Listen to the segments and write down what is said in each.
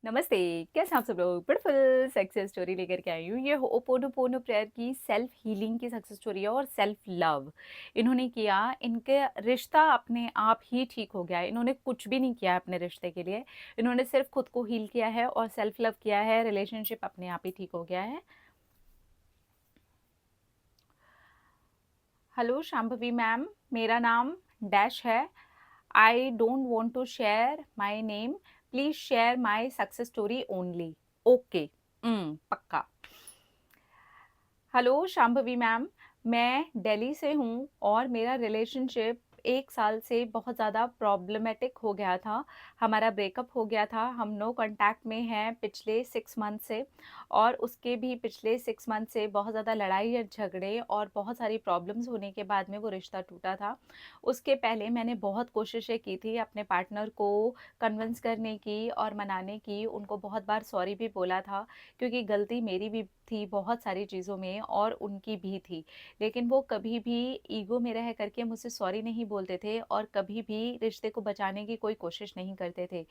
नमस्ते, कैसे हैं आप सब लोग? ब्यूटीफुल सक्सेस स्टोरी लेकर के आई हूँ। ये होओपोनोपोनो प्रेयर की सेल्फ हीलिंग की सक्सेस स्टोरी है और सेल्फ लव इन्होंने किया। इनके रिश्ता अपने आप ही ठीक हो गया है। इन्होंने कुछ भी नहीं किया अपने रिश्ते के लिए। इन्होंने सिर्फ खुद को हील किया है और सेल्फ लव किया है। रिलेशनशिप अपने आप ही ठीक हो गया है। हेलो शांभवी मैम, मेरा नाम डैश है। I don't want to share my name. Please share my success story only. Okay, पक्का। हेलो शांभवी मैम, मैं दिल्ली से हूँ और मेरा रिलेशनशिप 1 साल से बहुत ज़्यादा प्रॉब्लमैटिक हो गया था। हमारा ब्रेकअप हो गया था। हम नो कॉन्टैक्ट में हैं पिछले 6 मंथ से और उसके भी पिछले 6 मंथ से बहुत ज़्यादा लड़ाई और झगड़े और बहुत सारी प्रॉब्लम्स होने के बाद में वो रिश्ता टूटा था। उसके पहले मैंने बहुत कोशिशें की थी अपने पार्टनर को कन्विंस करने की और मनाने की। उनको बहुत बार सॉरी भी बोला था क्योंकि गलती मेरी भी थी बहुत सारी चीज़ों में और उनकी भी थी। लेकिन वो कभी भी ईगो में रह करके मुझसे सॉरी नहीं बोलते थे और कभी भी रिश्ते को बचाने की कोई कोशिश नहीं करते थे।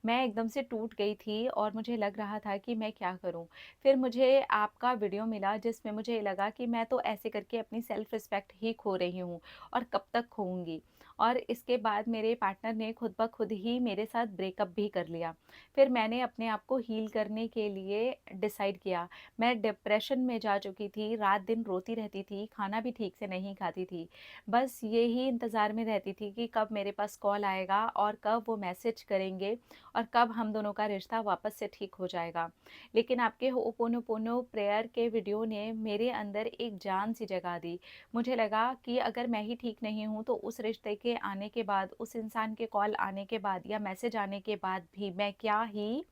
मैं एकदम से टूट गई थी और मुझे लग रहा था कि मैं क्या करूँ? फिर मुझे आपका वीडियो मिला जिसमें मुझे लगा कि मैं तो ऐसे करके अपनी सेल्फ रिस्पेक्ट ही खो रही हूँ और कब तक खोऊँगी? और इसके बाद मेरे पार्टनर ने खुद ब खुद ही मेरे साथ ब्रेकअप भी कर लिया। फिर मैंने अपने आप को हील करने के लिए डिसाइड किया। मैं डिप्रेशन में जा चुकी थी, रात-दिन रोती रहती थी, खाना भी ठीक से नहीं खाती थी। बस यही इंतज़ार में रहती थी कि कब मेरे पास कॉल आएगा और कब वो मैसेज करेंगे और कब हम दोनों का रिश्ता वापस से ठीक हो जाएगा। लेकिन आपके होओपोनोपोनो प्रेयर के वीडियो ने मेरे अंदर एक जान सी जगा दी। मुझे लगा कि अगर मैं ही ठीक नहीं हूँ, तो उस रिश्ते के आने के बाद, उस इंसान के कॉल आने के बाद या मैसेज आने के बाद भी मैं क्या ही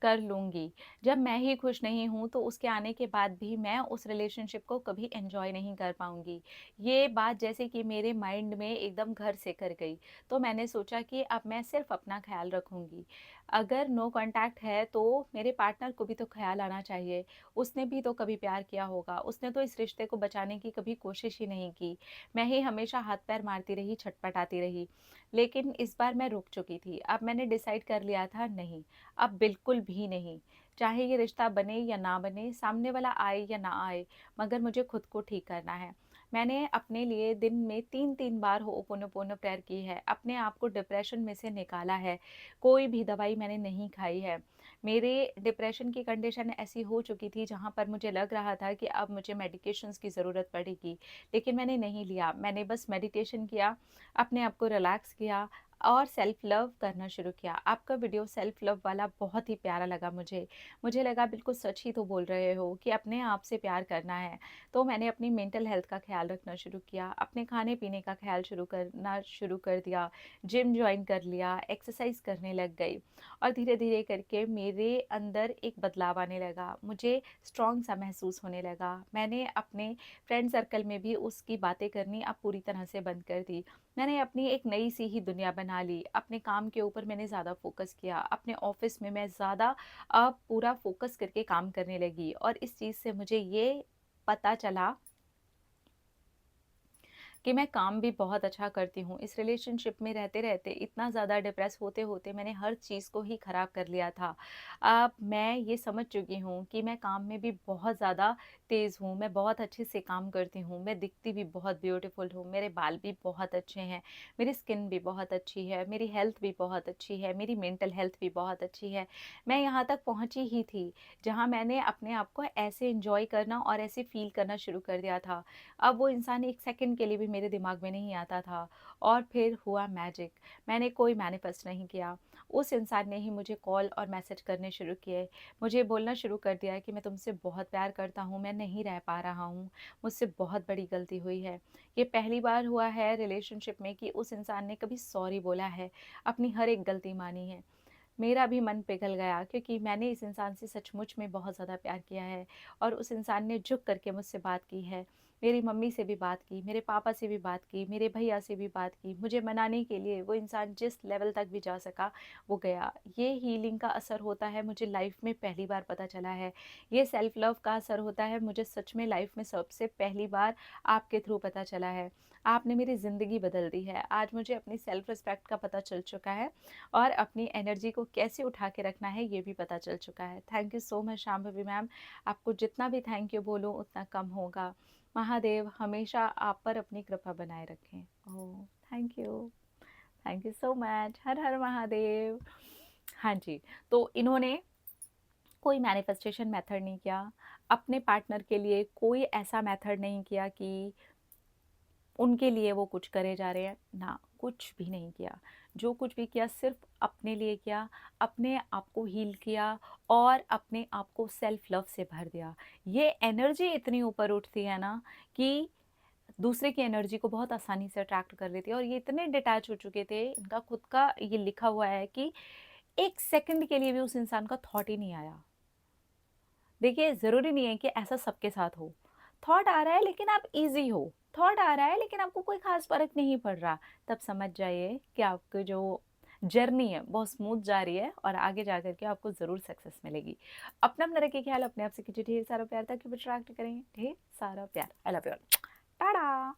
कर लूँगी। जब मैं ही खुश नहीं हूँ, तो उसके आने के बाद भी मैं उस रिलेशनशिप को कभी एन्जॉय नहीं कर पाऊँगी। ये बात जैसे कि मेरे माइंड में एकदम घर से कर गई। तो मैंने सोचा कि अब मैं सिर्फ़ अपना ख़्याल रखूँगी। अगर नो कॉन्टैक्ट है, तो मेरे पार्टनर को भी तो ख़्याल आना चाहिए। उसने भी तो कभी प्यार किया होगा। उसने तो इस रिश्ते को बचाने की कभी कोशिश ही नहीं की। मैं ही हमेशा हाथ-पैर मारती रही, छटपटाती रही। लेकिन इस बार मैं रुक चुकी थी। अब मैंने डिसाइड कर लिया था नहीं, अब बिल्कुल भी नहीं। चाहे ये रिश्ता बने या ना बने, सामने वाला आए या ना आए, मगर मुझे खुद को ठीक करना है। मैंने अपने लिए दिन में 3-3 बार होओपोनोपोनो प्रेयर की है, अपने आप को डिप्रेशन में से निकाला है। कोई भी दवाई मैंने नहीं खाई है। मेरे डिप्रेशन की कंडीशन ऐसी हो चुकी थी जहाँ पर मुझे लग रहा था कि अब मुझे मेडिकेशंस की ज़रूरत पड़ेगी, लेकिन मैंने नहीं लिया। मैंने बस मेडिटेशन किया, अपने आप को रिलैक्स किया और सेल्फ लव करना शुरू किया। आपका वीडियो सेल्फ लव वाला बहुत ही प्यारा लगा मुझे। मुझे लगा बिल्कुल सच ही तो बोल रहे हो कि अपने आप से प्यार करना है। तो मैंने अपनी मेंटल हेल्थ का ख़्याल रखना शुरू किया, अपने खाने-पीने का ख़्याल शुरू कर दिया, जिम जॉइन कर लिया, एक्सरसाइज़ करने लग गई और धीरे-धीरे करके मेरे अंदर एक बदलाव आने लगा। मुझे स्ट्रॉन्ग सा महसूस होने लगा। मैंने अपने फ्रेंड सर्कल में भी उसकी बातें करनी अब पूरी तरह से बंद कर दी। मैंने अपनी एक नई सी ही दुनिया बना ली। अपने काम के ऊपर मैंने ज़्यादा फ़ोकस किया। अपने ऑफ़िस में मैं ज़्यादा अब पूरा फ़ोकस करके काम करने लगी और इस चीज़ से मुझे ये पता चला कि मैं काम भी बहुत अच्छा करती हूँ। इस रिलेशनशिप में रहते-रहते इतना ज़्यादा डिप्रेस होते-होते मैंने हर चीज़ को ही ख़राब कर लिया था। अब मैं ये समझ चुकी हूँ कि मैं काम में भी बहुत ज़्यादा तेज़ हूँ, मैं बहुत अच्छे से काम करती हूँ, मैं दिखती भी बहुत ब्यूटीफुल हूँ, मेरे बाल भी बहुत अच्छे हैं, मेरी स्किन भी बहुत अच्छी है, मेरी हेल्थ भी बहुत अच्छी है, मेरी मेंटल हेल्थ भी बहुत अच्छी है। मैं यहाँ तक पहुँची ही थी, जहाँ मैंने अपने आप को ऐसे एन्जॉय करना और ऐसे फ़ील करना शुरू कर दिया था। अब वो इंसान 1 सेकंड के लिए भी मेरे दिमाग में नहीं आता था और फिर हुआ मैजिक। मैंने कोई मैनिफेस्ट नहीं किया। उस इंसान ने ही मुझे कॉल और मैसेज करने शुरू किए। मुझे बोलना शुरू कर दिया कि मैं तुमसे बहुत प्यार करता हूँ, मैं नहीं रह पा रहा हूँ, मुझसे बहुत बड़ी गलती हुई है। ये पहली बार हुआ है रिलेशनशिप में कि उस इंसान ने कभी सॉरी बोला है, अपनी हर एक गलती मानी है। मेरा भी मन पिघल गया क्योंकि मैंने इस इंसान से सचमुच में बहुत ज़्यादा प्यार किया है और उस इंसान ने झुक करके मुझसे बात की है। मेरी मम्मी से भी बात की, मेरे पापा से भी बात की, मेरे भैया से भी बात की, मुझे मनाने के लिए वो इंसान जिस लेवल तक भी जा सका, वो गया। ये हीलिंग का असर होता है, मुझे लाइफ़ में पहली बार पता चला है। ये सेल्फ लव का असर होता है, मुझे सच में लाइफ़ में सबसे पहली बार आपके थ्रू पता चला है। आपने मेरी ज़िंदगी बदल दी है। आज मुझे अपनी सेल्फ रिस्पेक्ट का पता चल चुका है और अपनी एनर्जी को कैसे उठा के रखना है, ये भी पता चल चुका है। Thank you so much Shambhavi ma'am. आपको जितना भी थैंक यू बोलूँ उतना कम होगा। महादेव हमेशा आप पर अपनी कृपा बनाए रखें। Oh! Thank you. Thank you so much. हर हर महादेव। हाँ जी, तो इन्होंने कोई मैनिफेस्टेशन मेथड नहीं किया, अपने पार्टनर के लिए कोई ऐसा मेथड नहीं किया कि उनके लिए वो कुछ करे जा रहे हैं, ना, कुछ भी नहीं किया। जो कुछ भी किया सिर्फ़ अपने लिए किया, अपने आप को हील किया और अपने आप को सेल्फ लव से भर दिया। ये एनर्जी इतनी ऊपर उठती है ना कि दूसरे की एनर्जी को बहुत आसानी से अट्रैक्ट कर लेती है और ये इतने डिटैच हो चुके थे, इनका खुद का ये लिखा हुआ है कि 1 सेकंड के लिए भी उस इंसान का थॉट ही नहीं आया। देखिए, ज़रूरी नहीं है कि ऐसा सबके साथ हो। थॉट आ रहा है लेकिन आप ईज़ी हो, थॉट आ रहा है लेकिन आपको कोई ख़ास फ़र्क नहीं पड़ रहा, तब समझ जाइए कि आपकी जो जर्नी है बहुत स्मूथ जा रही है और आगे जा कर के आपको ज़रूर सक्सेस मिलेगी। अपना-अपना रखिए ख़्याल, अपने आप से कीजिए ढेर सारा प्यार ताकि वो अट्रैक्ट करें ढेर सारा प्यार। I love you all. Tata.